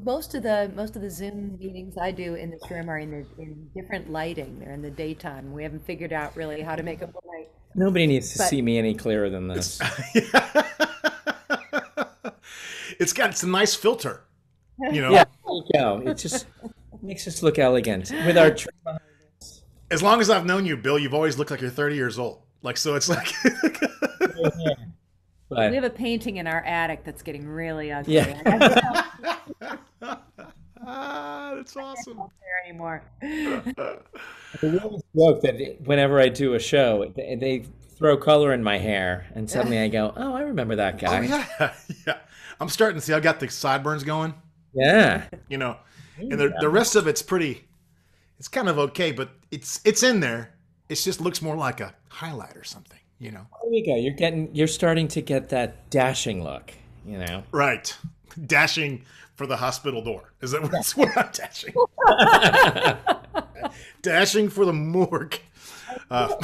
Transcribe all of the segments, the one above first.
most of the Zoom meetings I do in this room are in different lighting. They're in the daytime. We haven't figured out really how to make it light. Nobody needs to But see me any clearer than It's this. it's a nice filter, you Yeah, know. there you go. It just makes us look elegant with our trim. As long as I've known you, Bill, you've always looked like you're 30 years old. Like so, it's like we have But a painting in our attic that's getting really ugly. yeah, I can't that's awesome. go there anymore. we always joke that whenever I do a show, they throw color in my hair, and suddenly I go, "Oh, I remember that Oh guy." yeah, yeah. I'm starting to see. I got the sideburns going, Yeah, you know, and the rest of it's pretty. It's kind of okay, but it's in there. It just looks more like a highlight or something, you know. there you go. You're starting to get that dashing look. You know. Right. Dashing for the hospital door. Is that what I'm dashing? Dashing for the morgue. Uh,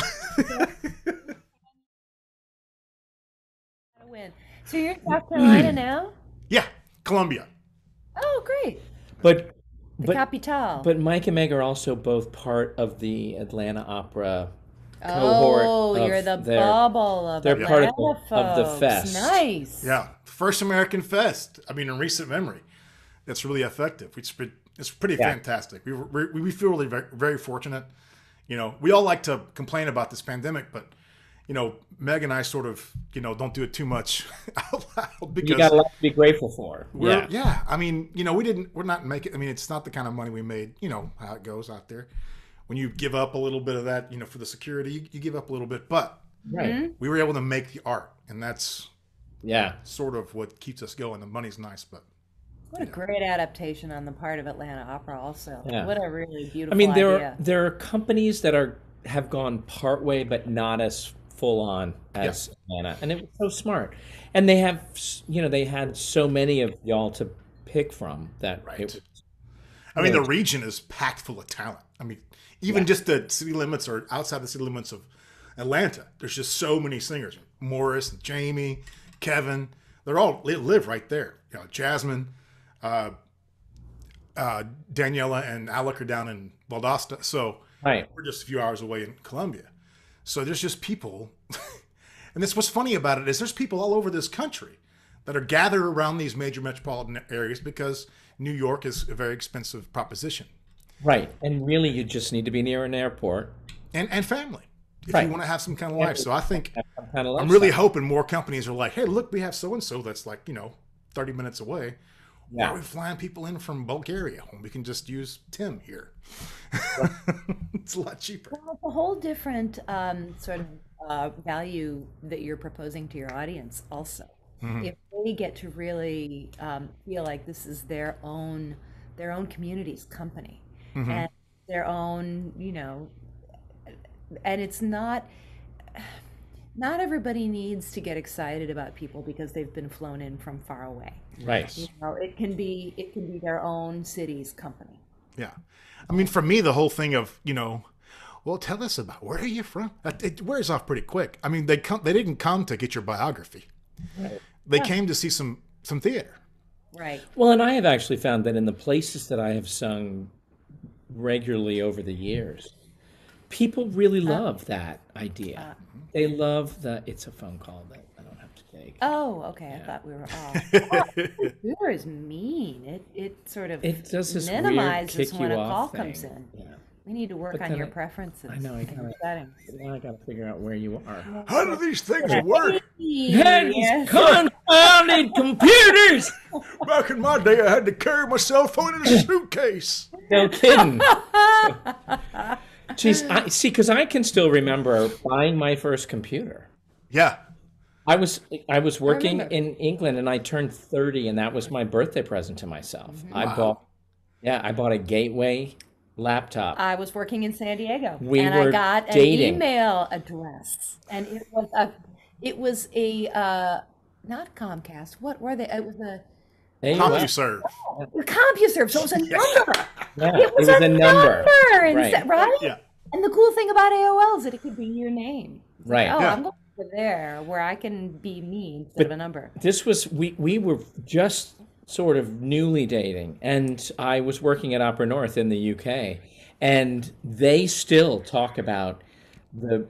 Win. So you're in South Carolina now? yeah, Columbia. Oh, great. But The but Capital. but Mike and Meg are also both part of the Atlanta Opera cohort Oh, you're of the their. bubble of They're part Atlanta of the folks. fest. Nice. Yeah, first American Fest. I mean, in recent memory, that's really effective. It's pretty Yeah. fantastic. We feel really very, very fortunate. You know, we all like to complain about this pandemic, but you know, Meg and I sort of don't do it too much out loud You because got a lot to be grateful for. we're Yeah. yeah. I mean, we're not making. I mean, it's not the kind of money we made. You know how it goes out there. When you give up a little bit of that, for the security, you give up a little bit. But Right. we were able to make the art, and that's Yeah. sort of what keeps us going. The money's nice, but What a great adaptation on the part of Atlanta Opera also. Yeah. What a really I beautiful mean, idea. there are companies that have gone part way, but not as full on as Atlanta, and it was so smart. And they have, they had so many of y'all to pick from that right. it was I mean, the really, region is packed full of talent. I mean, even yeah, just the city limits or outside the city limits of Atlanta, there's just so many singers. Morris, Jamie, Kevin, they live right there. Jasmine, uh, Daniela, and Alec are down in Valdosta, so right. we're just a few hours away in Columbia. So there's just people, and that's what's funny about it is there's people all over this country that are gathered around these major metropolitan areas because New York is a very expensive proposition. Right. And really, you just need to be near an airport. And family if you Right. want to have some kind of life. So I think Have some kind of I'm really lifestyle. hoping more companies are like, hey, look, we have so and so that's like 30 minutes away. Why are Yeah. we flying people in from Bulgaria when we can just use Tim here? It's a lot cheaper. Well, it's a whole different sort of value that you're proposing to your audience also. If they get to really feel like this is their own community's company and their own, and it's not everybody needs to get excited about people because they've been flown in from far away. Right. It can be their own city's company. Yeah. I mean, for me, the whole thing of, well, tell us about where are you from? It wears off pretty quick. I mean, they didn't come to get your biography. Right. They came to see some theater. Right. Well, and I have actually found that in the places that I have sung regularly over the years, people really love that idea. They love it's a phone call that I don't have to take. Oh, okay. I Yeah. thought we were all. Uber is mean. It sort of It does this weird minimizes kick when you a off call comes thing. in. Yeah. We need to work But on then your preferences I know I and gotta your settings. now I gotta figure out where you are. How do these things work? Hey, Yes. confounded computers! Back in my day, I had to carry my cell phone in a suitcase. No kidding. Jeez, because I can still remember buying my first computer. Yeah. I was working remember. in England and I turned 30 and that was my birthday present to myself. I bought a Gateway laptop. I was working in San Diego, We and were I got an dating. email address, and it was a not Comcast. What were they? It was a CompuServe. CompuServe. So it was a number. Yeah, It was a number. instead, right? Yeah. And the cool thing about AOL is that it could be your name. It's like, Right. oh, Yeah. I'm going over there where I can be me instead of a number. We were just sort of newly dating, and I was working at Opera North in the UK, and they still talk about the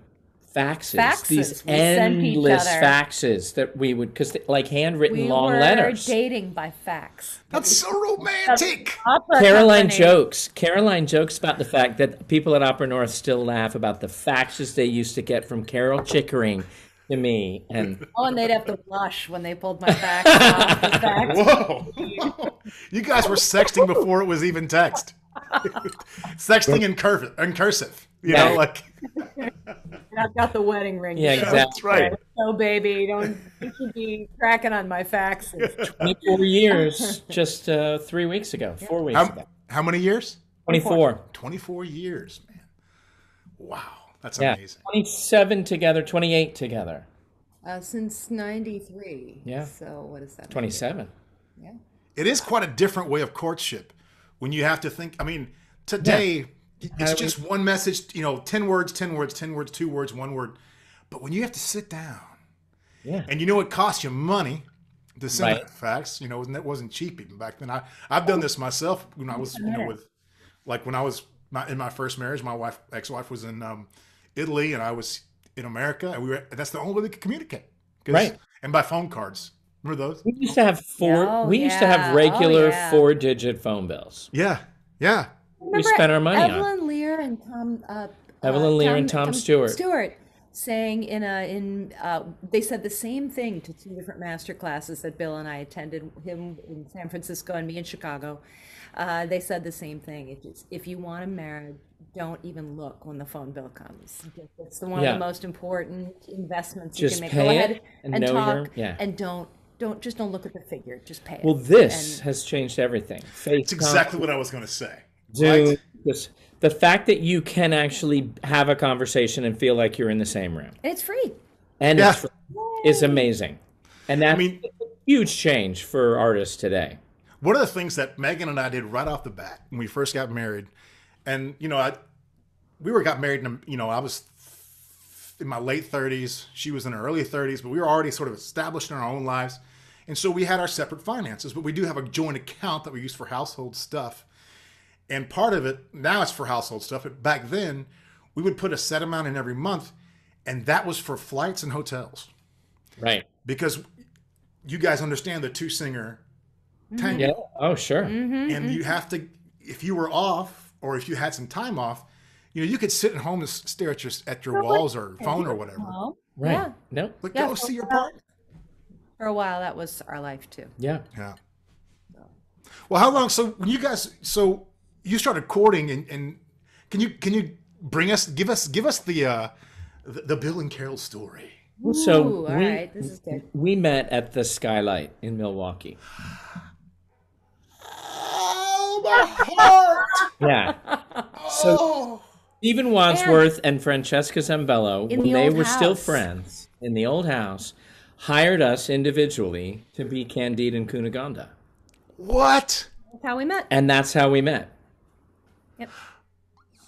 faxes, these Faxes we sent each endless other. faxes that we would, because like handwritten We long were letters. dating by fax. That's so romantic. Opera Caroline company. jokes. Caroline jokes about the fact that people at Opera North still laugh about the faxes they used to get from Carol Chickering to me, and Oh, and they'd have to blush when they pulled my fax off the fax. Whoa. You guys were sexting before it was even text. Sexting in cursive. You know, Yeah. like I've got the wedding ring. Yeah, to show. exactly. that's right. So, baby, you should be cracking on my faxes. 24 years, just 3 weeks ago, 4 weeks ago. How many years? 24. 24 years, man. Wow. That's Yeah, amazing. 27 together, 28 together. Since '93. Yeah. So what is that? 27. Yeah. It is quite a different way of courtship when you have to think. I mean, today it's just one message, 10 words, 10 words, 10 words, 2 words, 1 word. But when you have to sit down Yeah. and it costs you money to send Right. that fax, and that wasn't cheap even back then. I've done this myself when I was, when I was in my first marriage, my ex-wife was in Italy and I was in America, and that's the only way we could communicate. Right. And by phone cards. Remember those? We used to have we used to yeah. have regular Oh, yeah. 4-digit phone bills. Yeah. Yeah. We spent our money on. Evelyn Lear and Tom. Evelyn Lear and Tom Stewart. Saying they said the same thing to 2 different master classes that Bill and I attended, him in San Francisco and me in Chicago. They said the same thing. If you want a marriage, don't even look when the phone bill comes. It's one Yeah. of the most important investments Just you can make. pay Go it ahead and and know talk, your- yeah. and don't look at the figure. Just pay it. Well, this And- has changed everything. It's exactly what I was going to say. Zoom, Right? the fact that you can actually have a conversation and feel like you're in the same room, and it's free. and Yeah. it's is amazing, and that's mean- a huge change for artists today. One of the things that Megan and I did right off the bat when we first got married, and got married, and I was in my late 30s, she was in her early 30s, but we were already sort of established in our own lives, and so we had our separate finances, but we do have a joint account that we use for household stuff, and part of it now it's for household stuff. But back then, we would put a set amount in every month, and that was for flights and hotels, Right. because you guys understand the 2-singer tango. Yeah. Oh, sure. And you have to, if you were off or if you had some time off, you could sit at home and stare at your walls or phone or whatever. Well, Right. yeah. No. But Yeah, go see your partner. For a while, that was our life too. Yeah. Yeah. Well, how long? So when you started courting, and can you give us the Bill and Carol story? So Ooh, all right, this is good. we met at the Skylight in Milwaukee. Oh my heart! Yeah. So Stephen Wadsworth and Francesca Zambello, In when the they old were still house. friends in the old house, hired us individually to be Candide and Cunegonda. What? That's how we met. And that's how we met. Yep.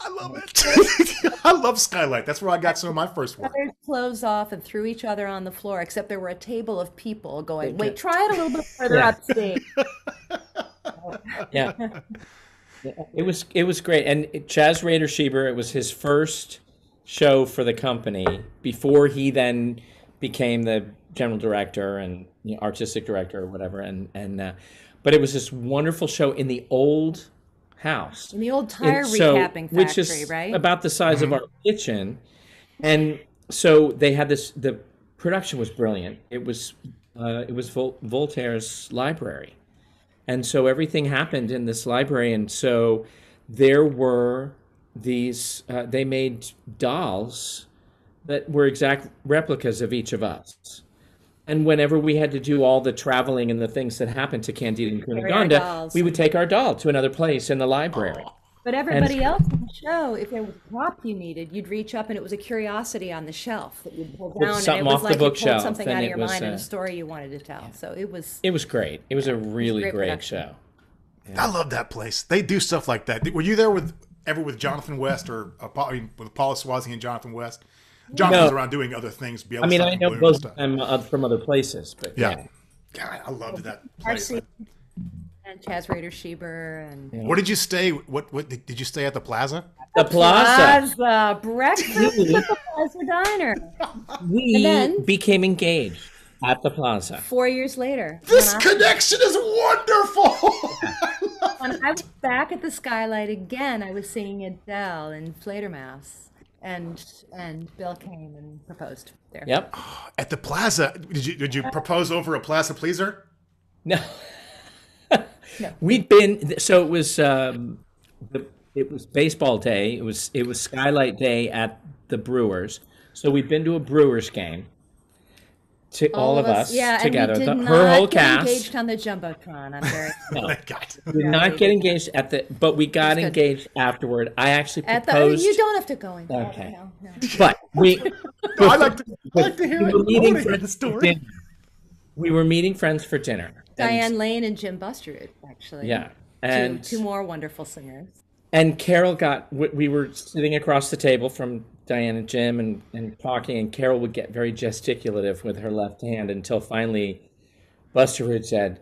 I love it. I love Skylight. That's where I got some of my first work. Their clothes off and threw each other on the floor, except there were a table of people going, wait, try it a little bit further Yeah. upstage. Yeah. It was great. And Chaz Rader Schieber, it was his first show for the company before he then became the general director and artistic director or whatever. But it was this wonderful show in the old house. In the old tire So- recapping which factory, is right? about the size of our kitchen. And so they had this, the production was brilliant. It was Voltaire's library. And so everything happened in this library. And so there were these, they made dolls that were exact replicas of each of us. And whenever we had to do all the traveling and the things that happened to Candide and Carry our Cunegonda, dolls. we would take our doll to another place in the library. But everybody else in the show, if there was a prop you needed, you'd reach up and it was a curiosity on the shelf that you'd pull down, and something it was off the like you pulled bookshelf, something and out of it your was, mind and a story you wanted to tell. So it was It was great. It was a really great great production. show. I love that place. They do stuff like that. Were you there with Jonathan West or with Paula Swazi and Jonathan West? Jonathan's No. around doing other things. I mean, I know both of them from other places, but Yeah. God, I loved that place. RC. And Chaz Rader Sheber and Where did you stay? What did you stay at the Plaza? The Plaza. Plaza breakfast at the Plaza Diner. And We then became engaged at the Plaza. 4 years later, This connection is wonderful. when I was back at the Skylight again, I was singing Adele in Fledermaus, and Bill came and proposed there. Yep. At the Plaza, did you propose over a Plaza Pleaser? No. No. We'd been so it was baseball day. It was Skylight Day at the Brewers. So we'd been to a Brewers game. To all of us together, and we did her not whole get cast. engaged on the jumbotron. I'm very No, Thank God. we did not get engaged but we got good. engaged afterward. I actually at the. proposed. You don't have to go into that. Okay. No. But we. No, I like to hear we it. were I meeting wanna hear the friends for story. dinner. We were meeting friends for dinner. Diane Lane and Jim Busterud, actually. Yeah, and two more wonderful singers. And Carol we were sitting across the table from Diane and Jim and talking, and Carol would get very gesticulative with her left hand until finally Busterwood said,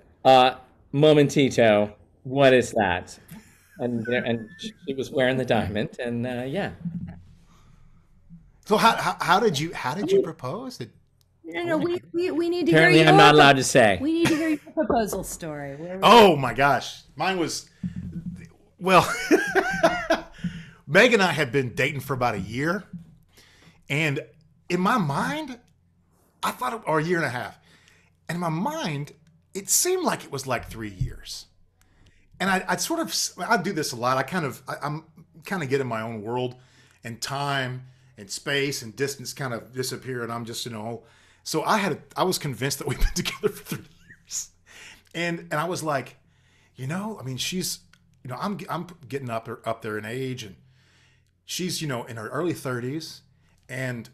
Momentito, what is that? And she was wearing the diamond, and yeah. So how did you propose? No, we need to Apparently hear I'm your not allowed to say. We need to hear your proposal story. Oh my gosh, mine was well. Meg and I had been dating for about a year, and in my mind, I thought, or a year and a half, and in my mind, it seemed like it was like 3 years. And I do this a lot. I'm kind of get in my own world, and time and space and distance kind of disappear, and I'm just So I was convinced that we've been together for 3 years, and I was like, I mean, she's, I'm getting up there in age, and she's, in her early 30s, and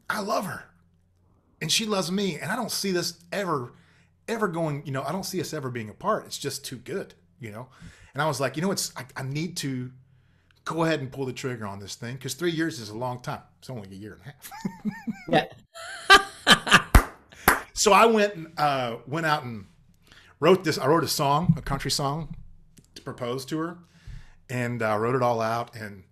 I love her, and she loves me, and I don't see this ever going, I don't see us ever being apart. It's just too good, And I was like, I need to go ahead and pull the trigger on this thing, because 3 years is a long time. It's only a year and a half. Yeah. So I went out and wrote this. I wrote a country song to propose to her, and wrote it all out. And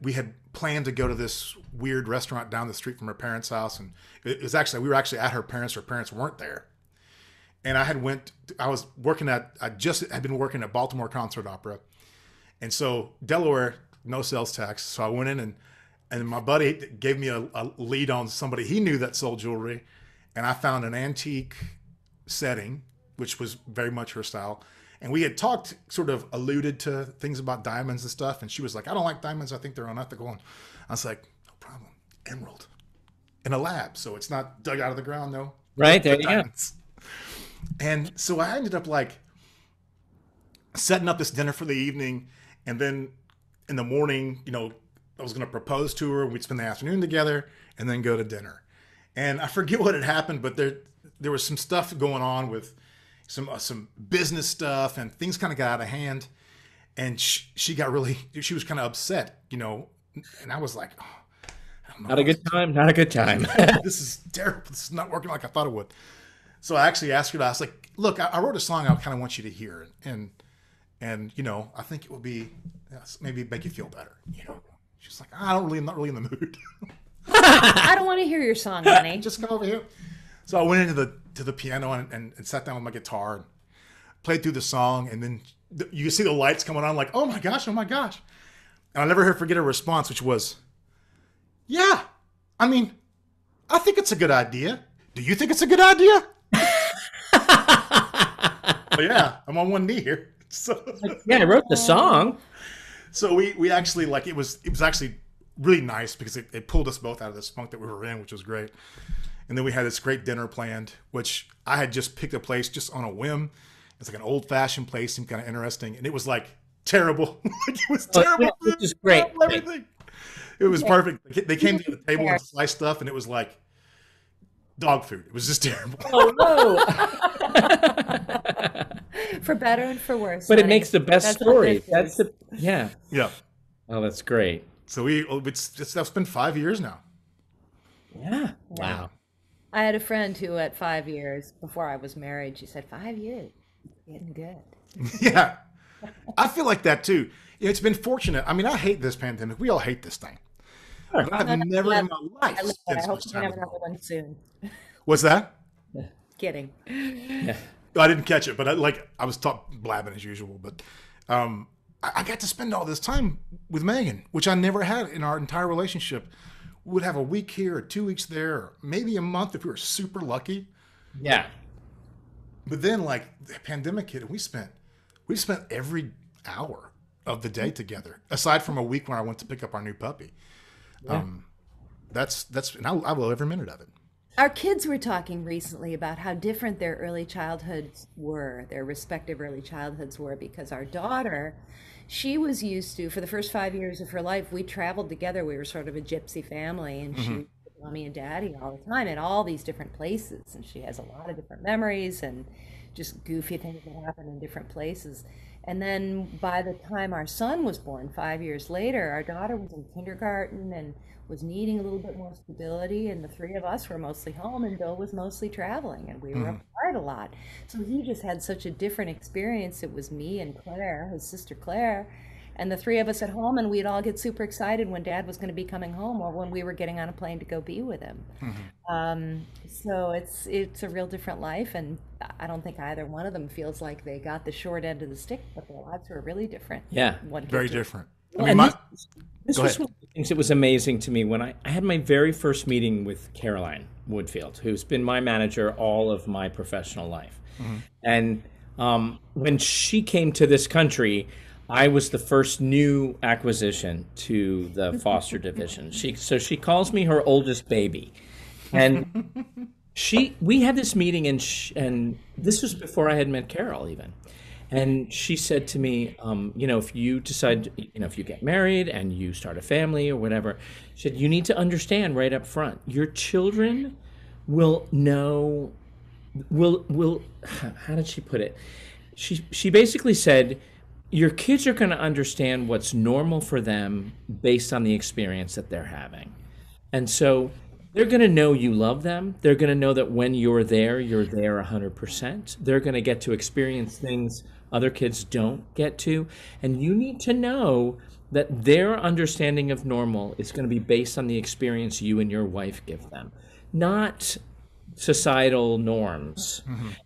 we had planned to go to this weird restaurant down the street from her parents' house. And we were actually at her parents. Her parents weren't there. And I had been working at Baltimore Concert Opera. And so Delaware, no sales tax. So I went in and my buddy gave me a lead on somebody he knew that sold jewelry. And I found an antique setting, which was very much her style. And we had talked, sort of alluded to things about diamonds and stuff. And she was like, I don't like diamonds. I think they're unethical. And I was like, no problem. Emerald in a lab. So it's not dug out of the ground, no. Right, there you go. And so I ended up setting up this dinner for the evening. And then in the morning, I was going to propose to her. We'd spend the afternoon together and then go to dinner. And I forget what had happened, but there was some stuff going on with some business stuff, and things kind of got out of hand. And she was kind of upset, and I was like, oh, I don't know. Not a good time. Not a good time. This is terrible. This is not working like I thought it would. So I actually asked her, I was like, look, I wrote a song I kind of want you to hear. And I think it will be, maybe make you feel better. She's like, I'm not really in the mood. I don't want to hear your song, honey. Just come over here. So I went into the piano and sat down with my guitar and played through the song. And then you see the lights coming on, like, oh my gosh. And I'll never forget her response, which was, yeah, I mean, I think it's a good idea. Do you think it's a good idea? Well, yeah, I'm on one knee here. So yeah, I wrote the song. So we actually, it was actually really nice, because it pulled us both out of this funk that we were in, which was great. And then we had this great dinner planned, which I had just picked a place just on a whim. It's like an old fashioned place, and kind of interesting. And it was terrible. It was terrible. Yeah, which is great. Everything. It was perfect. They came to the table and sliced stuff, and it was like dog food. It was just terrible. Oh no. For better and for worse. But honey. it makes the best story. Yeah. Yeah. Oh, that's great. So that's been 5 years now. Yeah. Wow. I had a friend who, at 5 years before I was married, she said, 5 years, getting good. Yeah, I feel like that too. It's been fortunate. I mean, I hate this pandemic. We all hate this thing. Sure. But I've No, no, never I in love my it. I life love it. I spent so hope much we can time have with another them. one soon. What's that? Kidding. Yeah. I didn't catch it, but I was taught blabbing as usual. But I got to spend all this time with Megan, which I never had in our entire relationship. We would have a week here or 2 weeks there, or maybe a month if we were super lucky. Yeah. But then, like, the pandemic hit, and we spent every hour of the day together, aside from a week when I went to pick up our new puppy. Yeah. And I love every minute of it. Our kids were talking recently about how different their early childhoods were, their respective early childhoods were, because our daughter, she was used to, for the first 5 years of her life, we traveled together. We were sort of a gypsy family, and she was with mommy and daddy all the time in all these different places. And she has a lot of different memories and just goofy things that happen in different places. And then by the time our son was born, 5 years later, our daughter was in kindergarten and was needing a little bit more stability. And the three of us were mostly home, and Bill was mostly traveling, and we were apart a lot. So he just had such a different experience. It was me and Claire, his sister Claire, and the three of us at home, and we'd all get super excited when Dad was going to be coming home or when we were getting on a plane to go be with him. So it's a real different life, and I don't think either one of them feels like they got the short end of the stick, but their lives were really different. Yeah. One kid Very to different. I Well, mean, and my this go was ahead. one of the things that was amazing to me when I had my very first meeting with Caroline Woodfield, who's been my manager all of my professional life. And when she came to this country, I was the first new acquisition to the foster division. So she calls me her oldest baby, and we had this meeting, and this was before I had met Carol even. And she said to me, if you decide, if you get married and you start a family or whatever, she said, you need to understand right up front, your children will know, will, how did she put it? She basically said, your kids are going to understand what's normal for them based on the experience that they're having. And so they're going to know you love them. They're going to know that when you're there 100%. They're going to get to experience things other kids don't get to. And you need to know that their understanding of normal is going to be based on the experience you and your wife give them, not societal norms.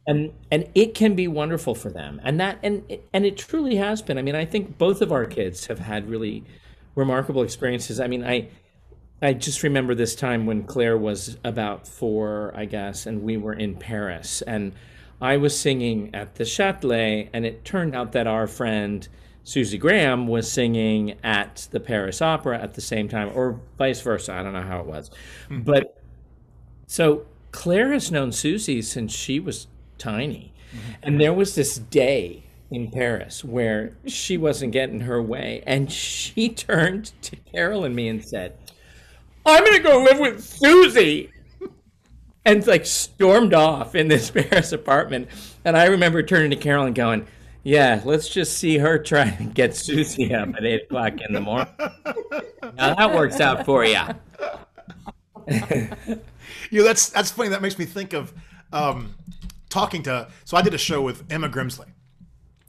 And it can be wonderful for them. And it truly has been. I mean, I think both of our kids have had really remarkable experiences. I mean, I just remember this time when Claire was about 4, I guess, and we were in Paris. And I was singing at the Châtelet, and it turned out that our friend Susie Graham was singing at the Paris Opera at the same time, or vice versa. I don't know how it was. But so Claire has known Susie since she was tiny. And there was this day in Paris where she wasn't getting her way. And she turned to Carol and me and said, I'm going to go live with Susie. And like stormed off in this Paris apartment. And I remember turning to Carol and going, yeah, let's just see her try and get Susie up at 8 o'clock in the morning. Now that works out for you. That's funny. That makes me think of talking to. So I did a show with Emma Grimsley.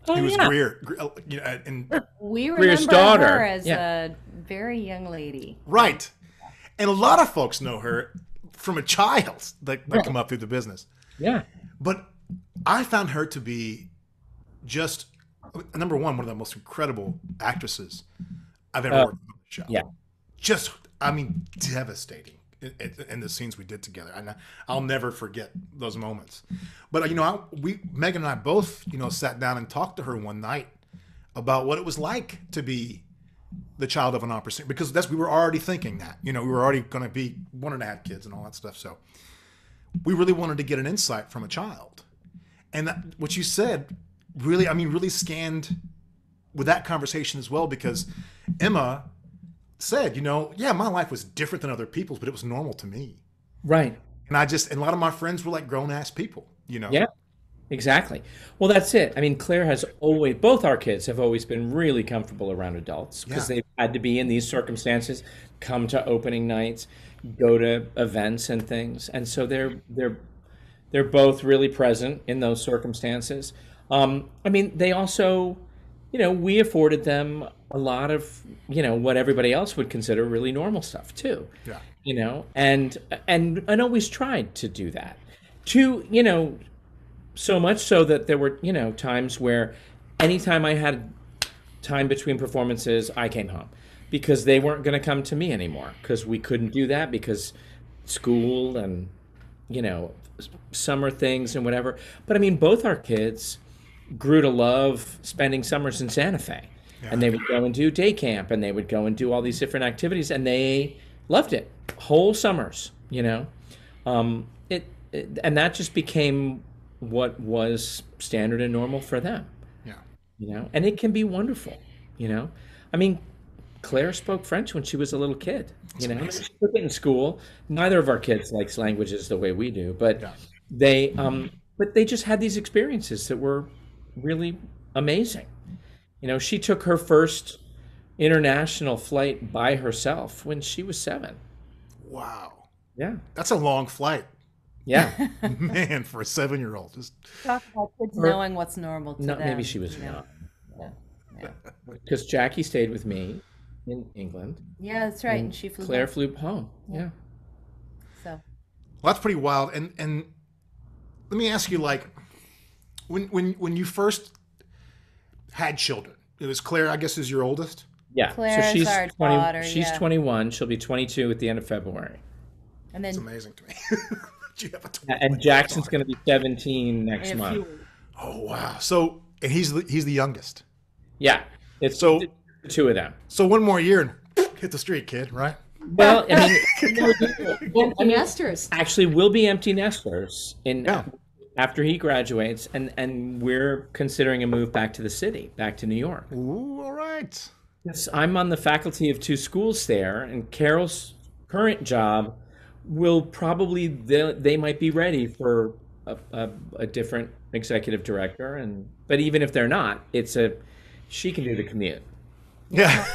Oh, He was yeah. and We Greer's remember daughter. her as Yeah. a very young lady. right, and a lot of folks know her from a child that come up through the business. Yeah. But I found her to be just number one of the most incredible actresses I've ever worked with on the show. Yeah. Just, I mean, devastating in the scenes we did together. And I'll never forget those moments. But Megan and I both, sat down and talked to her one night about what it was like to be the child of an opera singer, because we were already thinking that, we were already going to wanting to have kids and all that stuff. So we really wanted to get an insight from a child. And what you said really scanned with that conversation as well, because Emma said, yeah, my life was different than other people's, but it was normal to me. Right. And a lot of my friends were like grown ass people, Yeah. Exactly. Well, that's it. I mean, Claire has always, both our kids have always been really comfortable around adults because Yeah. they've had to be in these circumstances, come to opening nights, go to events and things, and so they're both really present in those circumstances. I mean, they also, we afforded them a lot of, what everybody else would consider really normal stuff too, Yeah. and always tried to do that. To, so much so that there were, times where anytime I had time between performances, I came home because they weren't going to come to me anymore because we couldn't do that because school and, you know, summer things and whatever. But I mean, both our kids grew to love spending summers in Santa Fe. And Yeah. they would go and do day camp and they would go and do all these different activities and they loved it. Whole summers, and that just became what was standard and normal for them, Yeah. and it can be wonderful, you know. I mean, Claire spoke French when she was a little kid, It's She amazing. took it in school. Neither of our kids likes languages the way we do, but Yeah. they but they just had these experiences that were really amazing. She took her first international flight by herself when she was 7. Wow. Yeah. That's a long flight, Yeah. man, for a 7-year-old. Just Talk about kids Or knowing what's normal to not maybe them. she was young Yeah, yeah, because Jackie stayed with me in England yeah. That's right. and And she flew Claire back. flew home. Yeah. So well, that's pretty wild. And let me ask you, like, when you first had children, it was Claire, I guess, is your oldest. Yeah. So Claire's she's our 20 daughter. she's Yeah, 21, she'll be 22 at the end of February. and It's then amazing to me. You have a And 21-year-old Jackson's daughter. going to be 17 next in a few month. weeks. Oh wow. So and he's the youngest. Yeah. It's So the two of them. so one more year and hit the street, kid. Right? Well, I mean, Empty nesters. actually, we'll be empty nesters in Yeah. after he graduates, and we're considering a move back to the city, back to New York. Ooh, all right. Yes, I'm on the faculty of 2 schools there, and Carol's current job will probably they might be ready for a different executive director, and but even if they're not, she can do the commute. Yeah.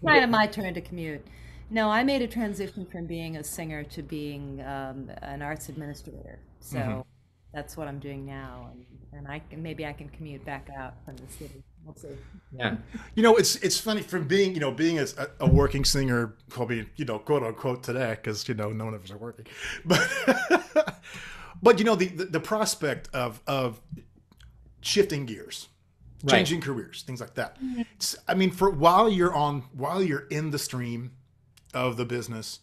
Kind of my turn to commute. No, I made a transition from being a singer to being an arts administrator. So that's what I'm doing now, and maybe I can commute back out from the city. We'll see. Yeah, It's funny from being a working singer, probably quote unquote today, because none of us are working, but but the prospect of shifting gears, right. changing careers, things like that. I mean, for while you're in the stream of the business,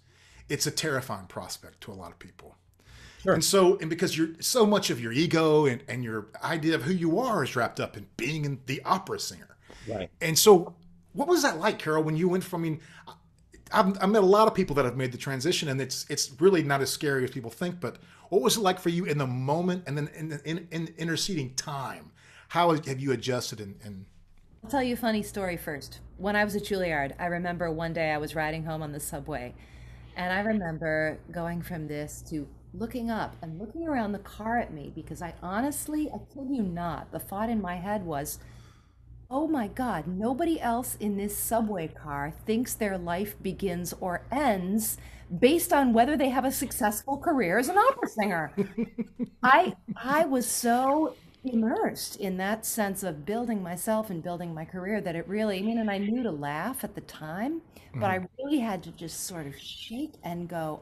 it's a terrifying prospect to a lot of people. Sure. And because you're so much of your ego and your idea of who you are is wrapped up in being in the opera singer. Right. And so, what was that like, Carol, when you went from? I mean, I've met a lot of people that have made the transition, and it's really not as scary as people think. But what was it like for you in the moment, and then in interceding time? How have you adjusted? And I'll tell you a funny story first. When I was at Juilliard, I remember one day I was riding home on the subway, and I remember going from this to looking up and looking around the car at me because I kid you not, the thought in my head was, oh my God, nobody else in this subway car thinks their life begins or ends based on whether they have a successful career as an opera singer. I was so immersed in that sense of building myself and building my career that it really, I mean, and I knew to laugh at the time, but I really had to just sort of shake and go,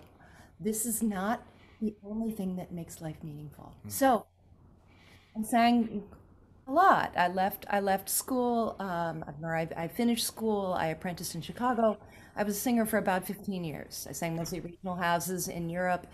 this is not the only thing that makes life meaningful. So I sang a lot. I left school, or I finished school. I apprenticed in Chicago. I was a singer for about 15 years. I sang mostly regional houses in Europe.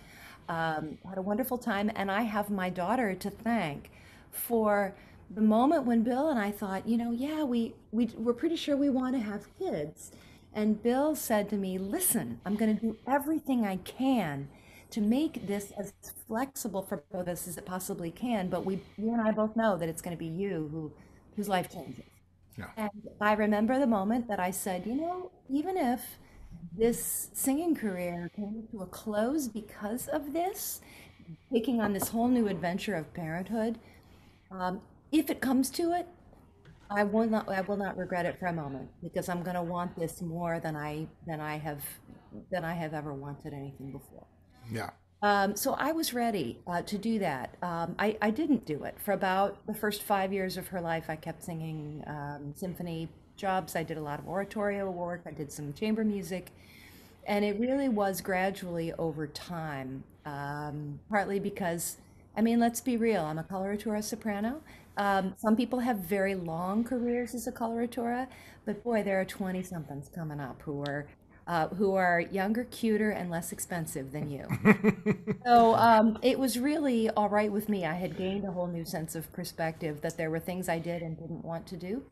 Had a wonderful time, and I have my daughter to thank for the moment when Bill and I thought, yeah, we're pretty sure we want to have kids. And Bill said to me, listen, I'm going to do everything I can to make this as flexible for both of us as it possibly can. But you and I both know that it's going to be you whose life changes. yeah, And I remember the moment that I said, even if this singing career came to a close because of this, taking on this whole new adventure of parenthood, If it comes to it, I will not regret it for a moment because I'm going to want this more than I have ever wanted anything before. Yeah. So I was ready to do that. I didn't do it for about the first 5 years of her life. I kept singing symphony jobs. I did a lot of oratorio work. I did some chamber music, and it really was gradually over time. Partly because, I mean, let's be real. I'm a coloratura soprano. Some people have very long careers as a coloratura, but boy, there are 20 somethings coming up who are younger, cuter, and less expensive than you. So it was really all right with me. I had gained a whole new sense of perspective that there were things I did and didn't want to do.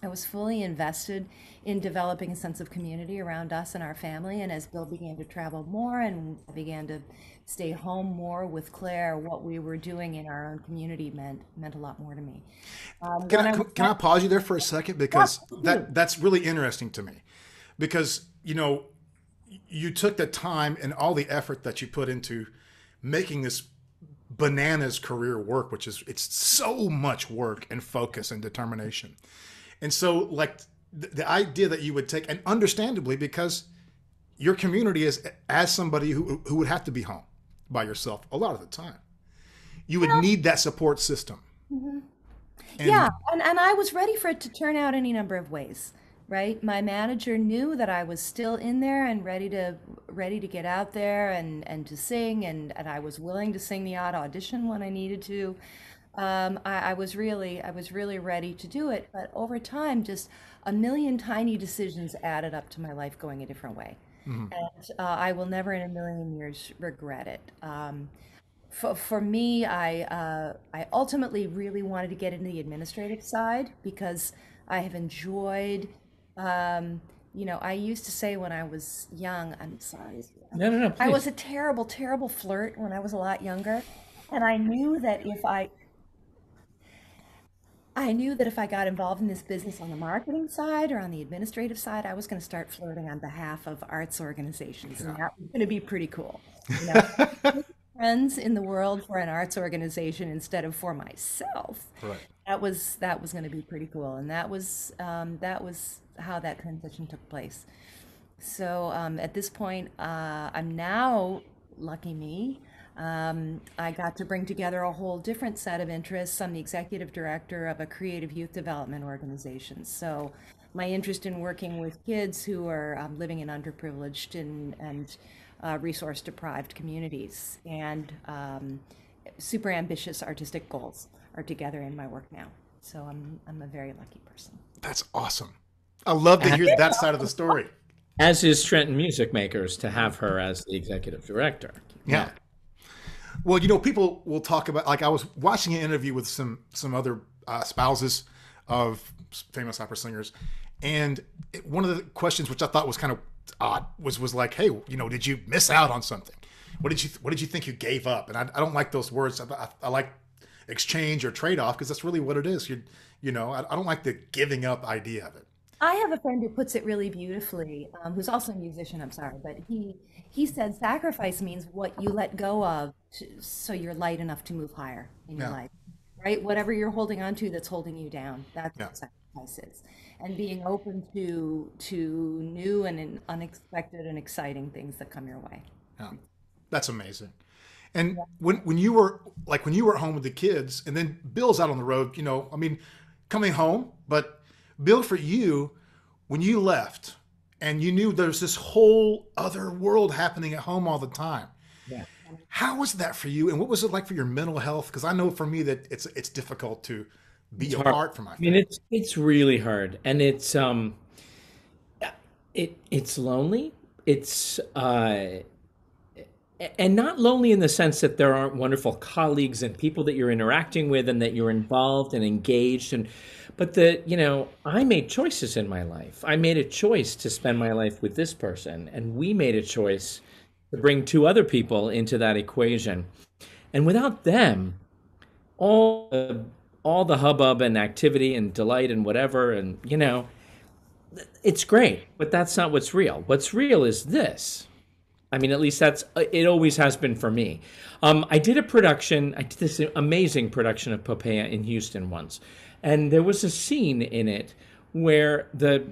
I was fully invested in developing a sense of community around us and our family. And as Bill began to travel more and I began to stay home more with Claire, what we were doing in our own community meant a lot more to me. Can When I I was can I pause you there for a second because yeah, that's really interesting to me, because you took the time and all the effort that you put into making this bananas career work, which is it's so much work and focus and determination. And so like the idea that you would take, and understandably because your community is as somebody who would have to be home by yourself a lot of the time, you would need that support system. yeah, And and I was ready for it to turn out any number of ways, right? My manager knew that I was still in there and ready to get out there and to sing, and I was willing to sing the odd audition when I needed to. I was really ready to do it, but over time, just a million tiny decisions added up to my life going a different way, and I will never in a million years regret it. For me, I ultimately really wanted to get into the administrative side because I have enjoyed. I used to say when I was young, I'm sorry, No, no, no, I was please. a terrible, terrible flirt when I was a lot younger, and I knew that if I got involved in this business on the marketing side or on the administrative side, I was going to start flirting on behalf of arts organizations, and that was going to be pretty cool. You know, friends in the world for an arts organization instead of for myself. right. That was going to be pretty cool, and that was how that transition took place. So at this point, I'm now, lucky me, I got to bring together a whole different set of interests. I'm the executive director of a creative youth development organization. So my interest in working with kids who are living in underprivileged and resource deprived communities and super ambitious artistic goals are together in my work now. So I'm a very lucky person. That's awesome. I love to A- hear that side of the story. As is Trenton Music Makers to have her as the executive director. Yeah. Yeah. Well, people will talk about, like I was watching an interview with some other spouses of famous opera singers, and one of the questions which I thought was kind of odd was like, hey, did you miss out on something? What did you think you gave up? And I don't like those words. I like exchange or trade off because that's really what it is. I don't like the giving up idea of it. I have a friend who puts it really beautifully, who's also a musician, I'm sorry, but he said sacrifice means what you let go of so you're light enough to move higher in your Yeah. life, right? Whatever you're holding on to that's holding you down, that's Yeah. what sacrifice is. And being open to new and unexpected and exciting things that come your way. Yeah. That's amazing. And when you were at home with the kids, and then Bill's out on the road, I mean, coming home, but Bill, for you, when you left and you knew there's this whole other world happening at home all the time, Yeah. how was that for you? And what was it like for your mental health? Because I know for me that it's difficult to be It's hard. apart from my I mean, family. it's really hard, and it's lonely. It's and not lonely in the sense that there aren't wonderful colleagues and people that you're interacting with and that you're involved and engaged and but I made choices in my life. I made a choice to spend my life with this person, and we made a choice to bring two other people into that equation. And without them, all all the hubbub and activity and delight and whatever, and it's great, but that's not what's real. What's real is this. I mean, at least that's it. Always has been for me. I did a production. I did this amazing production of Popea in Houston once, and there was a scene in it where the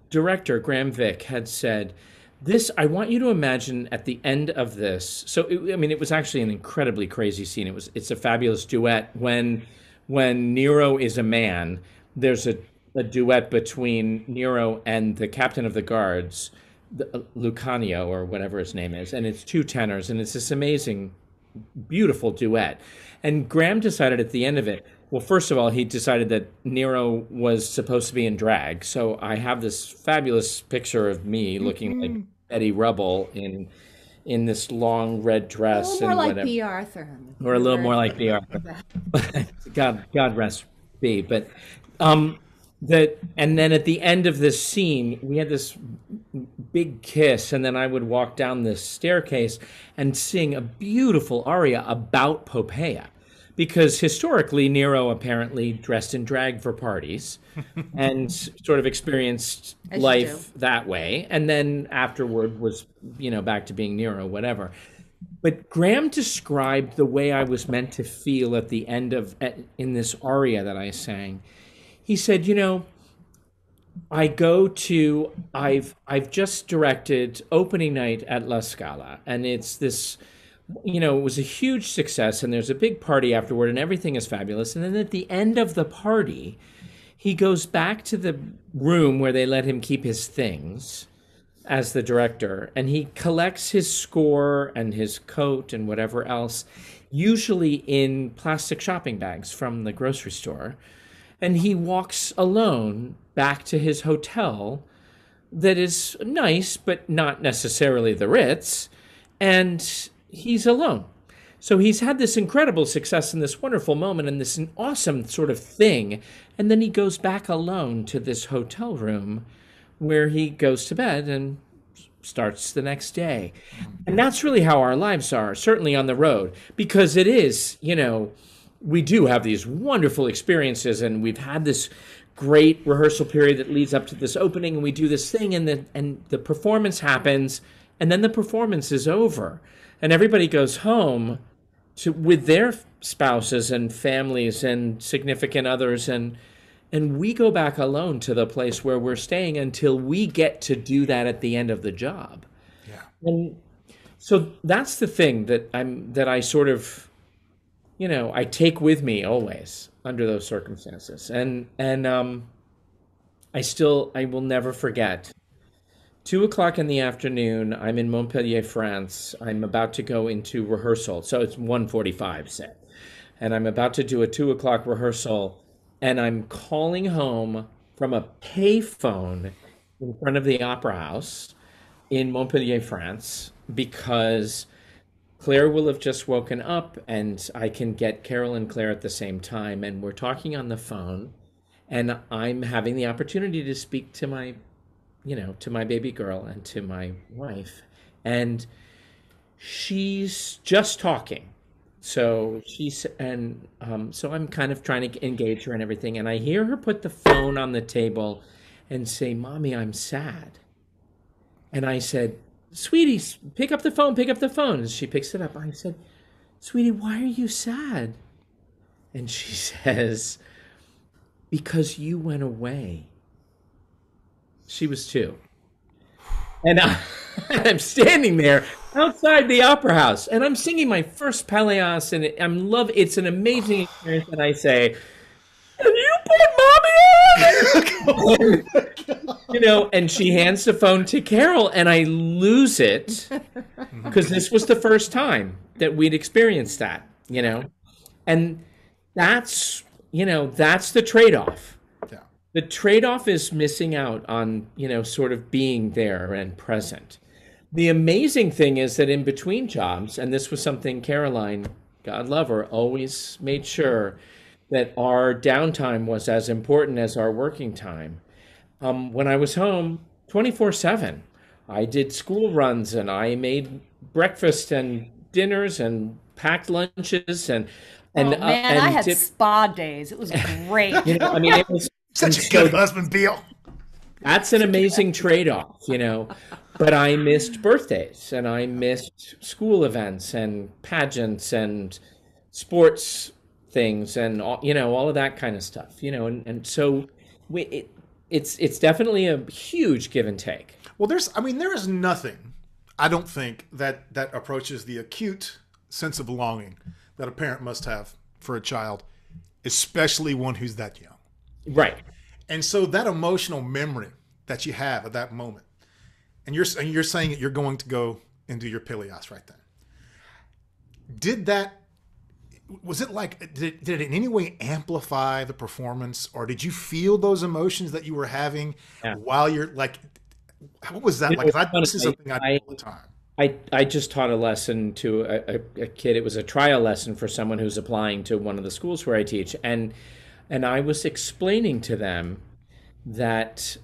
director Graham Vick had said, "This, I want you to imagine at the end of this." So, I mean, it was actually an incredibly crazy scene. It's a fabulous duet when Nero is a man. There's a duet between Nero and the captain of the guards, Lucanio or whatever his name is, and it's two tenors, and it's this amazing, beautiful duet. And Graham decided at the end of it, well, first of all, he decided that Nero was supposed to be in drag. So I have this fabulous picture of me looking like Betty Rubble in this long red A dress little more and like whatever, B. Arthur. or a little more like the God rest be. But that, and then at the end of this scene, we had this big kiss, and then I would walk down this staircase and sing a beautiful aria about Popea, because historically Nero apparently dressed in drag for parties and sort of experienced As you life that way, and then afterward was, back to being Nero, whatever. But Graham described the way I was meant to feel at the end of in this aria that I sang. He said, I've just directed opening night at La Scala, and it's this, it was a huge success, and there's a big party afterward, and everything is fabulous. And then at the end of the party, he goes back to the room where they let him keep his things as the director, and he collects his score and his coat and whatever else, usually in plastic shopping bags from the grocery store. And he walks alone back to his hotel that is nice, but not necessarily the Ritz. And he's alone. So he's had this incredible success in this wonderful moment and this awesome sort of thing. And then he goes back alone to this hotel room where he goes to bed and starts the next day. And that's really how our lives are, certainly on the road, because it is, we do have these wonderful experiences, and we've had this great rehearsal period that leads up to this opening, and we do this thing, and the performance happens, and then the performance is over, and everybody goes home with their spouses and families and significant others, and we go back alone to the place where we're staying until we get to do that at the end of the job. Yeah. And so that's the thing that I sort of, I take with me always under those circumstances. And I will never forget. 2:00 in the afternoon, I'm in Montpellier, France. I'm about to go into rehearsal. So it's 1:45, say. And I'm about to do a 2:00 rehearsal, and I'm calling home from a payphone in front of the Opera House in Montpellier, France, because Claire will have just woken up, and I can get Carol and Claire at the same time, and we're talking on the phone, and I'm having the opportunity to speak to my, to my baby girl and to my wife, and she's just talking. So so I'm kind of trying to engage her and everything, and I hear her put the phone on the table and say, "Mommy, I'm sad." And I said, "Sweetie, pick up the phone, pick up the phone." And she picks it up. I said, "Sweetie, why are you sad?" And she says, "Because you went away." She was 2. And I'm standing there outside the Opera House, and I'm singing my first Pelléas, and it's an amazing experience. And I say, "Can you put Mommy on?" And she hands the phone to Carol, and I lose it because this was the first time that we'd experienced that, and that's the trade-off. Yeah. The trade-off is missing out on, sort of being there and present. The amazing thing is that in between jobs, and this was something Caroline, God love her, always made sure that our downtime was as important as our working time. When I was home 24/7, I did school runs, and I made breakfast and dinners and packed lunches and Oh man, I had did, spa days. It was great. it was Such a good husband, Beal. that's an amazing trade-off, But I missed birthdays and I missed school events and pageants and sports things and all, all of that kind of stuff, and so it's definitely a huge give and take. Well, there is nothing, I don't think, that approaches the acute sense of belonging that a parent must have for a child, especially one who's that young. Right. And so that emotional memory that you have at that moment, and you're saying that you're going to go and do your Pilias right then. Was it like, did it in any way amplify the performance, or did you feel those emotions that you were having while you're like, what was that like? This is something I do all the time. I just taught a lesson to a kid. It was a trial lesson for someone who's applying to one of the schools where I teach. And I was explaining to them that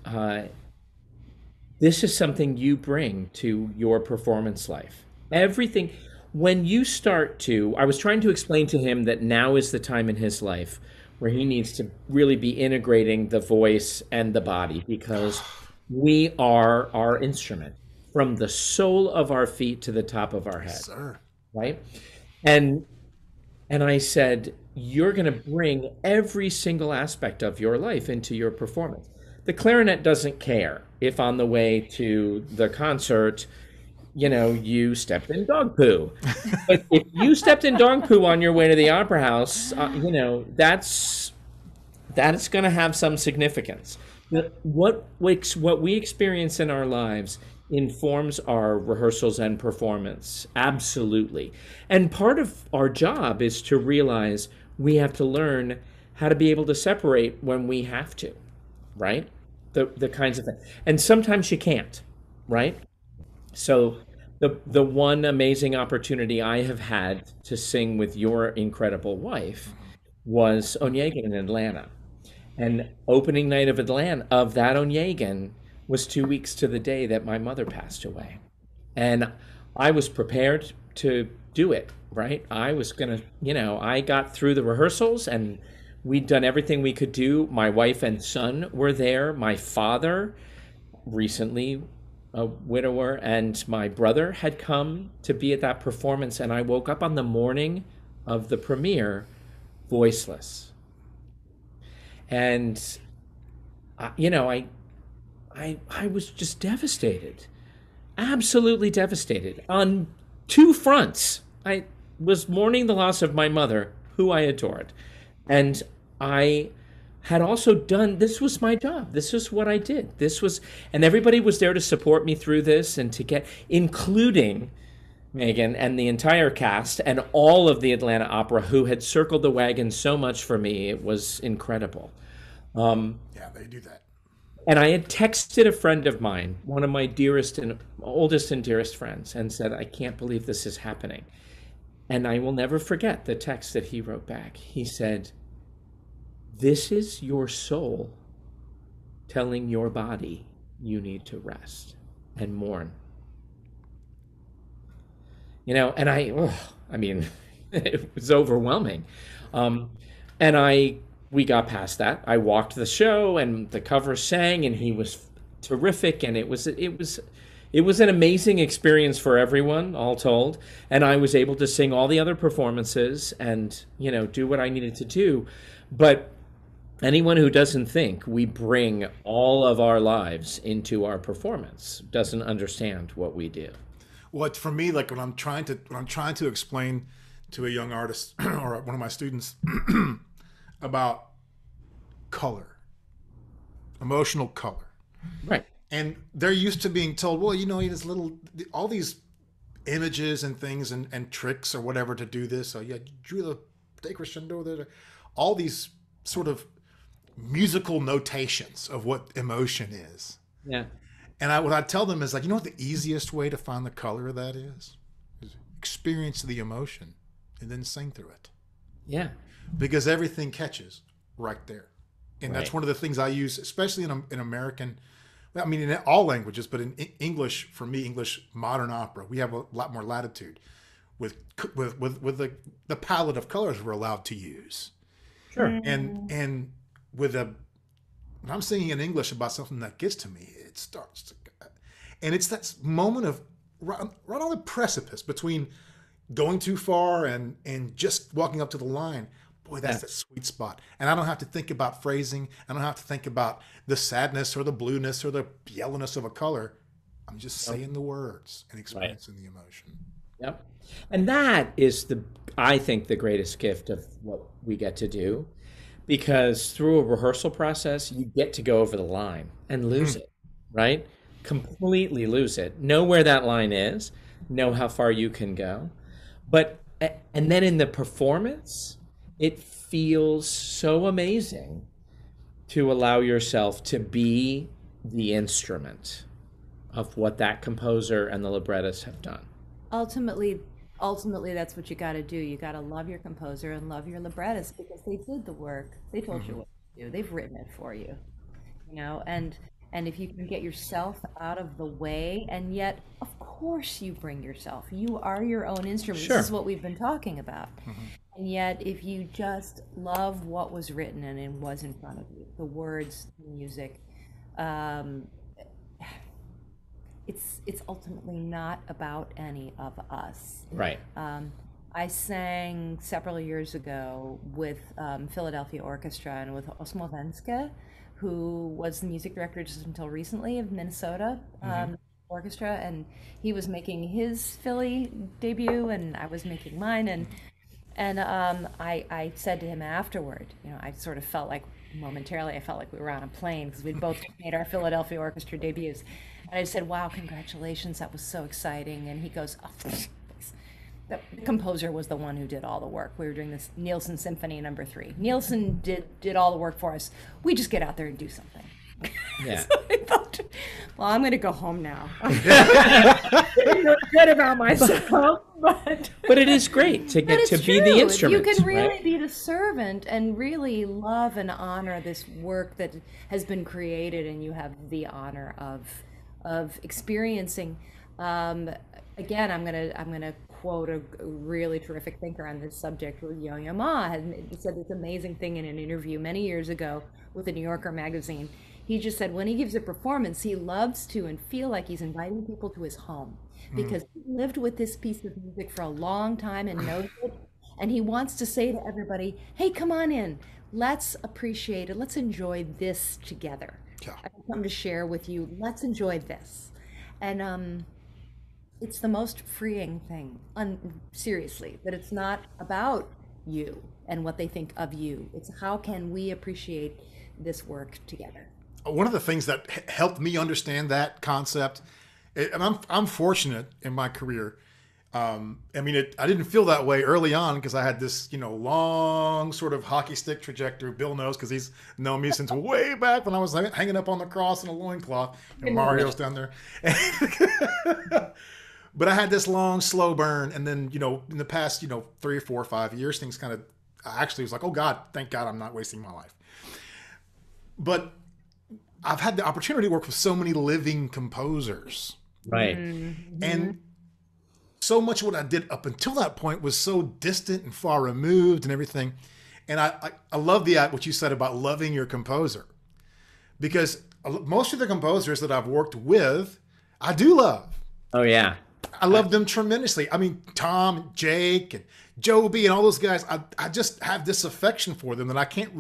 this is something you bring to your performance life. Everything, when you start to, I was trying to explain to him that now is the time in his life where he needs to really be integrating the voice and the body, because we are our instrument from the sole of our feet to the top of our head. Yes, sir. Right? And I said, you're going to bring every single aspect of your life into your performance. The clarinet doesn't care if on the way to the concert, you stepped in dog poo. But if you stepped in dog poo on your way to the opera house, that's going to have some significance. What we experience in our lives informs our rehearsals and performance, absolutely. And part of our job is to realize we have to learn how to be able to separate when we have to, right? The kinds of things. And sometimes you can't, right? So the one amazing opportunity I have had to sing with your incredible wife was Onegin in Atlanta. And opening night of that Onegin was 2 weeks to the day that my mother passed away. And I was prepared to do it, right? I was going to, I got through the rehearsals and we'd done everything we could do. My wife and son were there. My father, recently a widower, and my brother had come to be at that performance. And I woke up on the morning of the premiere voiceless. And, I was just devastated, absolutely devastated on two fronts. I was mourning the loss of my mother, who I adored. And I had also this was my job. This is what I did. And everybody was there to support me through this and including Megan and the entire cast and all of the Atlanta Opera who had circled the wagon so much for me. It was incredible. Yeah, they do that. And I had texted a friend of mine, one of my dearest and oldest and dearest friends, and said, I can't believe this is happening. And I will never forget the text that he wrote back. He said, this is your soul telling your body you need to rest and mourn. And it was overwhelming. We got past that. I walked the show and the cover sang and he was terrific. And it was an amazing experience for everyone, all told. And I was able to sing all the other performances and, do what I needed to do. But anyone who doesn't think we bring all of our lives into our performance doesn't understand what we do. Well, for me, like when I'm trying to explain to a young artist or one of my students about color, emotional color. Right. And they're used to being told, well, there's all these images and things and tricks or whatever to do this. So yeah, drew the decrescendo there. All these sort of musical notations of what emotion is. Yeah. And what I tell them is like, what the easiest way to find the color of that is experience the emotion and then sing through it. Yeah. Because everything catches right there. And that's Right. one of the things I use, especially in American, in all languages, but in English, for me, English modern opera, we have a lot more latitude with the palette of colors we're allowed to use. Sure. And when I'm singing in English about something that gets to me, it starts to, And it's that moment of right on the precipice between going too far and just walking up to the line. Boy, that's Yeah. that sweet spot. And I don't have to think about phrasing. I don't have to think about the sadness or the blueness or the yellowness of a color. I'm just saying the words and Right. experiencing the emotion. Yep. And that is I think, the greatest gift of what we get to do, because through a rehearsal process, you get to go over the line and lose it, right? Completely lose it. Know where that line is, know how far you can go. And then in the performance, it feels so amazing to allow yourself to be the instrument of what that composer and the librettist have done. ultimately ultimately that's what you got to do. You got to love your composer and love your librettist because they did the work. They told you what to do. They've written it for you, and if you can get yourself out of the way, and yet of course you bring yourself, you are your own instrument. This Sure. is what we've been talking about. And yet if you just love what was written and it was in front of you, the words, the music, um, it's ultimately not about any of us. Right. I sang several years ago with Philadelphia Orchestra and with Osmo Venske, who was the music director just until recently of Minnesota Orchestra, and he was making his Philly debut, and I was making mine, and I said to him afterward, I sort of felt like momentarily, I felt like we were on a plane because we'd both made our Philadelphia Orchestra debuts. And I said, wow, congratulations, that was so exciting. And he goes, oh, please. The composer was the one who did all the work. We were doing this Nielsen Symphony No. 3. Nielsen did all the work for us. We just get out there and do something. Yeah. So I thought, well, I'm going to go home now. I'm feeling good about myself, But it is great to but get it's to true. be the If instrument. you can really right? be the servant and really love and honor this work that has been created, and you have the honor of experiencing. Again, I'm gonna quote a really terrific thinker on this subject. Yo-Yo Ma had said this amazing thing in an interview many years ago with the New Yorker magazine. He just said when he gives a performance, he loves to and feel like he's inviting people to his home because he lived with this piece of music for a long time and knows it. And he wants to say to everybody, hey, come on in. Let's appreciate it. Let's enjoy this together. Yeah. I have something to share with you. Let's enjoy this. And it's the most freeing thing, seriously, that it's not about you and what they think of you. It's how can we appreciate this work together. One of the things that helped me understand that concept, and I'm fortunate in my career. I mean, I didn't feel that way early on because I had this, long sort of hockey stick trajectory. Bill knows because he's known me since way back when I was hanging up on the cross in a loincloth, and Mario's down there. But I had this long, slow burn, and then, in the past, 3 or 4 or 5 years, things kind of, I actually was like, oh God, thank God I'm not wasting my life. But I've had the opportunity to work with so many living composers. Right. And so much of what I did up until that point was so distant and far removed and everything. And I love what you said about loving your composer, because most of the composers that I've worked with, I do love. Oh, yeah. I love them tremendously. I mean, Tom and Jake and Joby and all those guys, I just have this affection for them that I can't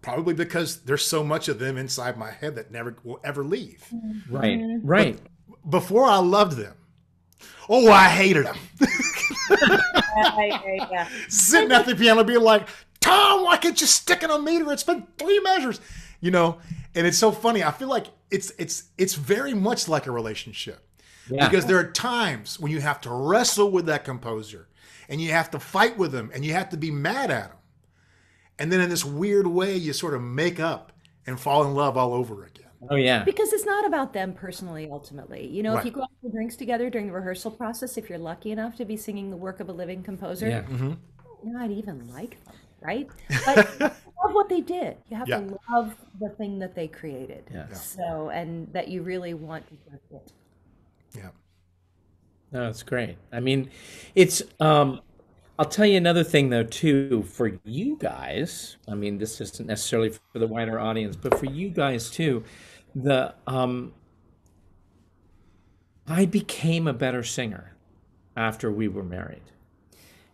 probably because there's so much of them inside my head that never will ever leave. Right. Right. Before I loved them, oh, I hated them. Yeah. Sitting at the piano being like, Tom, why can't you stick in a meter? It's been 3 measures, And it's so funny. I feel like it's very much like a relationship. Yeah. Because there are times when you have to wrestle with that composer and you have to fight with them and you have to be mad at them. And then in this weird way, you sort of make up and fall in love all over again. Oh, yeah. Because it's not about them personally, ultimately. If Right. you go out for drinks together during the rehearsal process, if you're lucky enough to be singing the work of a living composer, Yeah. you not even like them, right? But you love what they did. You have Yeah. to love the thing that they created. Yeah. So, and that you really want to work with. Yeah. No, it's great. I mean, it's I'll tell you another thing though too for you guys. I mean, this isn't necessarily for the wider audience, but for you guys too. The I became a better singer after we were married.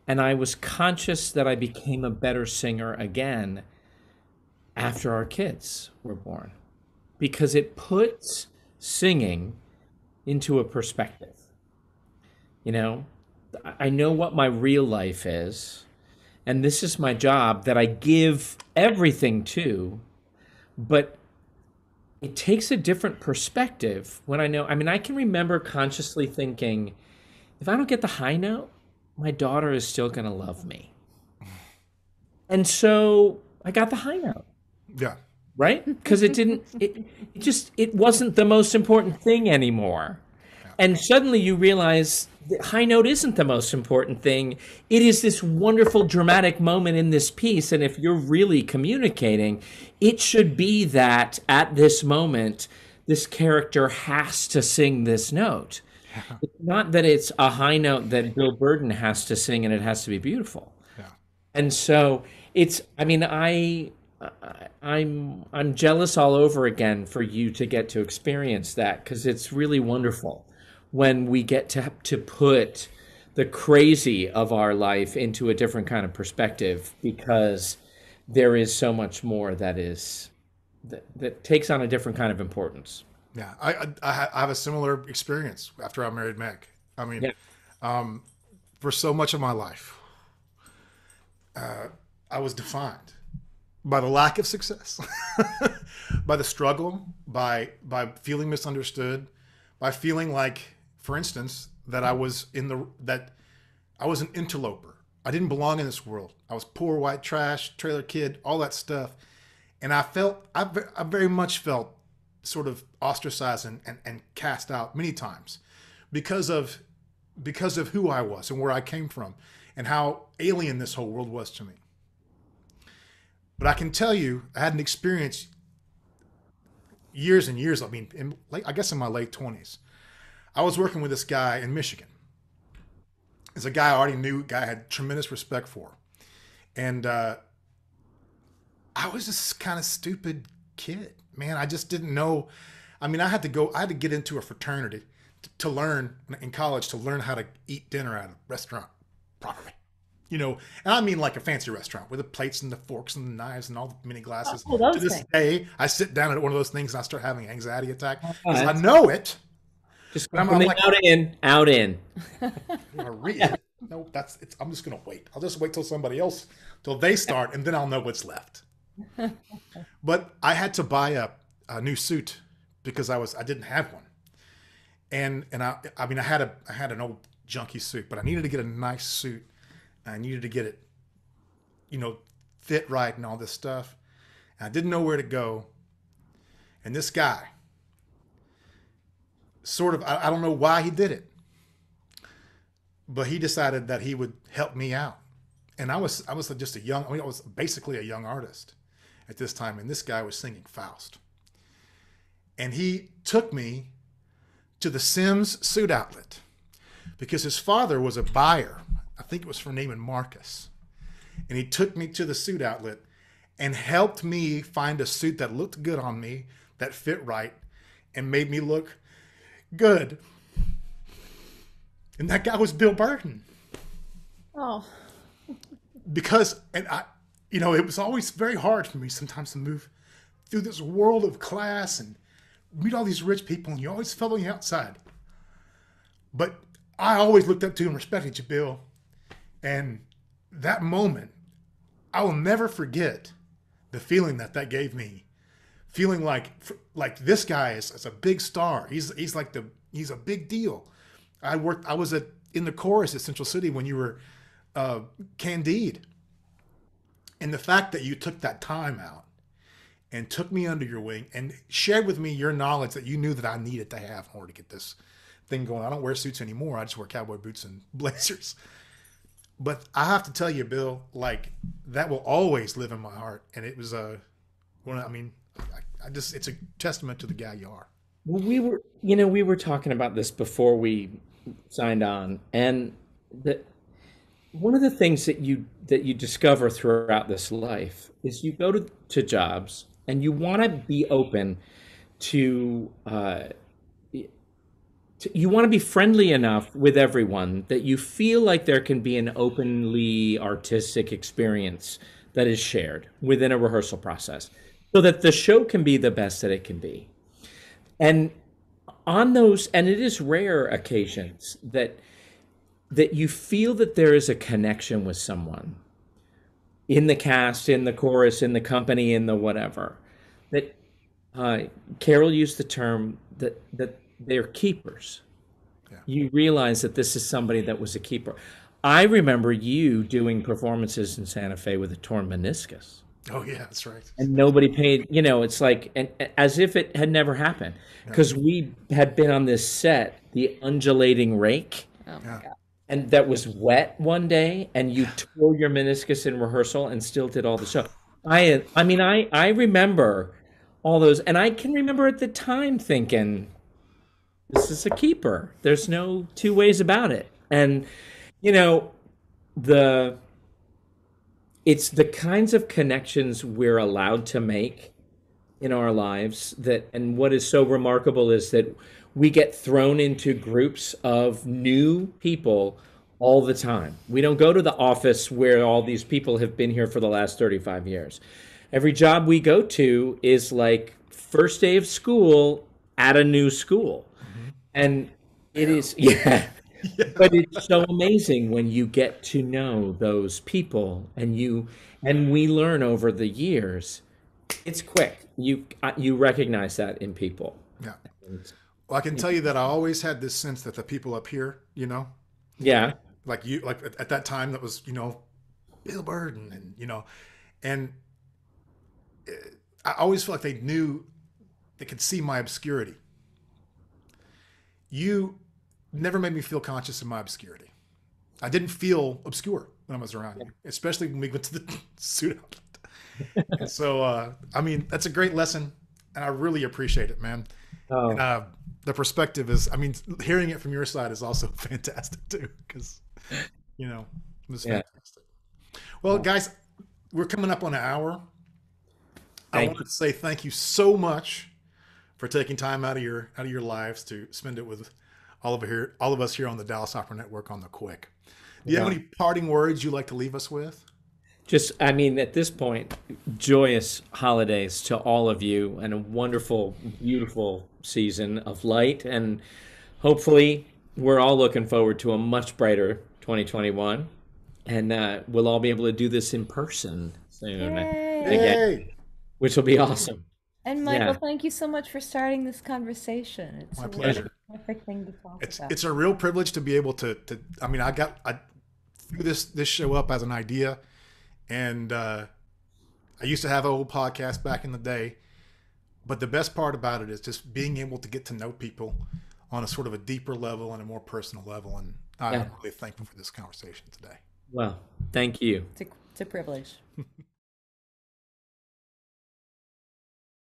And I was conscious that I became a better singer again after our kids were born because it puts singing into a perspective. You know, I know what my real life is, and this is my job that I give everything to, but it takes a different perspective when I know. I mean, I can remember consciously thinking, if I don't get the high note, my daughter is still going to love me. And so I got the high note, Yeah. right? Because it wasn't the most important thing anymore. And suddenly you realize the high note isn't the most important thing. It is this wonderful dramatic moment in this piece. And if you're really communicating, it should be that at this moment, this character has to sing this note. It's not that it's a high note that Bill Burden has to sing and it has to be beautiful. Yeah. And so I mean, I'm jealous all over again for you to get to experience that because it's really wonderful when we get to put the crazy of our life into a different kind of perspective because there is so much more that takes on a different kind of importance. Yeah. I have a similar experience after I married Meg. I mean, Yeah. for so much of my life, I was defined by the lack of success, by the struggle, by feeling misunderstood, by feeling like, for instance, that I was an interloper. I didn't belong in this world. I was poor white trash, trailer kid, all that stuff, and I very much felt sort of ostracized and cast out many times because of who I was and where I came from and how alien this whole world was to me. But I can tell you, I had an experience years and years. I mean, I guess in my late 20s, I was working with this guy in Michigan. It's a guy I already knew, guy I had tremendous respect for. And I was this kind of stupid kid, man. I just didn't know. I mean, I had to get into a fraternity to learn in college to learn how to eat dinner at a restaurant properly. You know, and I mean like a fancy restaurant with the plates and the forks and the knives and all the mini glasses. Oh, those To this things. day, I sit down at one of those things and I start having an anxiety attack because I That's know it. just But from I'm the like, out in, out in. I'm gonna read it. No, I'm just gonna wait. I'll just wait till somebody else, till they start, and then I'll know what's left. But I had to buy a new suit because I didn't have one, and I mean I had an old junky suit, but I needed to get a nice suit. I needed to get it, you know, fit right and all this stuff. And I didn't know where to go. And this guy, sort of, I don't know why he did it, but he decided that he would help me out. And I was just I was basically a young artist at this time. And this guy was singing Faust. And he took me to the Sims suit outlet because his father was a buyer. I think it was for Neiman Marcus. And he took me to the suit outlet and helped me find a suit that looked good on me, that fit right, and made me look good. And that guy was Bill Burton. Oh, Because, it was always very hard for me sometimes to move through this world of class and meet all these rich people, and you always felt on the outside. But I always looked up to and respected you, Bill. And that moment, I will never forget the feeling that gave me. Feeling like this guy is a big star. He's a big deal. I was in the chorus at Central City when you were Candide. And the fact that you took that time out and took me under your wing and shared with me your knowledge that you knew that I needed to have in order to get this thing going. I don't wear suits anymore. I just wear cowboy boots and blazers. But I have to tell you, Bill, like that will always live in my heart. And it was it's a testament to the guy you are. Well, we were talking about this before we signed on, and one of the things that you discover throughout this life is you go to jobs and you want to be open to you want to be friendly enough with everyone that you feel like there can be an openly artistic experience that is shared within a rehearsal process so that the show can be the best that it can be. And on those, and it is rare occasions that you feel that there is a connection with someone in the cast, in the chorus, in the company, in the whatever. That Carol used the term that they're keepers. Yeah. You realize that this is somebody that was a keeper. I remember you doing performances in Santa Fe with a torn meniscus, Oh yeah, that's right. and nobody paid. You know, it's like and as if it had never happened, because we had been on this set, the undulating rake, Oh my Yeah. God. and that was wet one day, and you tore your meniscus in rehearsal and still did all the show. I mean, I remember all those, and I can remember at the time thinking, this is a keeper. There's no two ways about it. And you know, the it's the kinds of connections we're allowed to make in our lives that, and what is so remarkable is that we get thrown into groups of new people all the time. We don't go to the office where all these people have been here for the last 35 years. Every job we go to is like first day of school at a new school. And it is, yeah. But it's so amazing when you get to know those people and we learn over the years. It's quick. You recognize that in people. Yeah. Well, I can tell you that I always had this sense that the people up here, you know, Yeah. like you, like at that time, that was, you know, Bill Burden, and you know, and I always felt like they knew, they could see my obscurity. You never made me feel conscious of my obscurity. I didn't feel obscure when I was around you, especially when we went to the suit outlet. And so, I mean, that's a great lesson, and I really appreciate it, man. Oh, And the perspective is, I mean, hearing it from your side is also fantastic too, because, you know, it was yeah. fantastic. Well, guys, we're coming up on an hour. I Thank wanted to say thank you so much for taking time out of your lives to spend it with all of us here on the Dallas Opera Network on the Quick. Do you have Yeah. any parting words you'd like to leave us with? Just, I mean, at this point, joyous holidays to all of you and a wonderful, beautiful season of light. And hopefully, we're all looking forward to a much brighter 2021. And we'll all be able to do this in person soon Yay. again, Hey, which will be awesome. And Michael, Yeah. thank you so much for starting this conversation. It's my a really pleasure. perfect thing to talk It's about. it's a real privilege to be able to. I mean, I threw this show up as an idea, and I used to have an old podcast back in the day. But the best part about it is just being able to get to know people on a sort of a deeper level and a more personal level. And I'm Yeah. really thankful for this conversation today. Well, thank you. It's a privilege.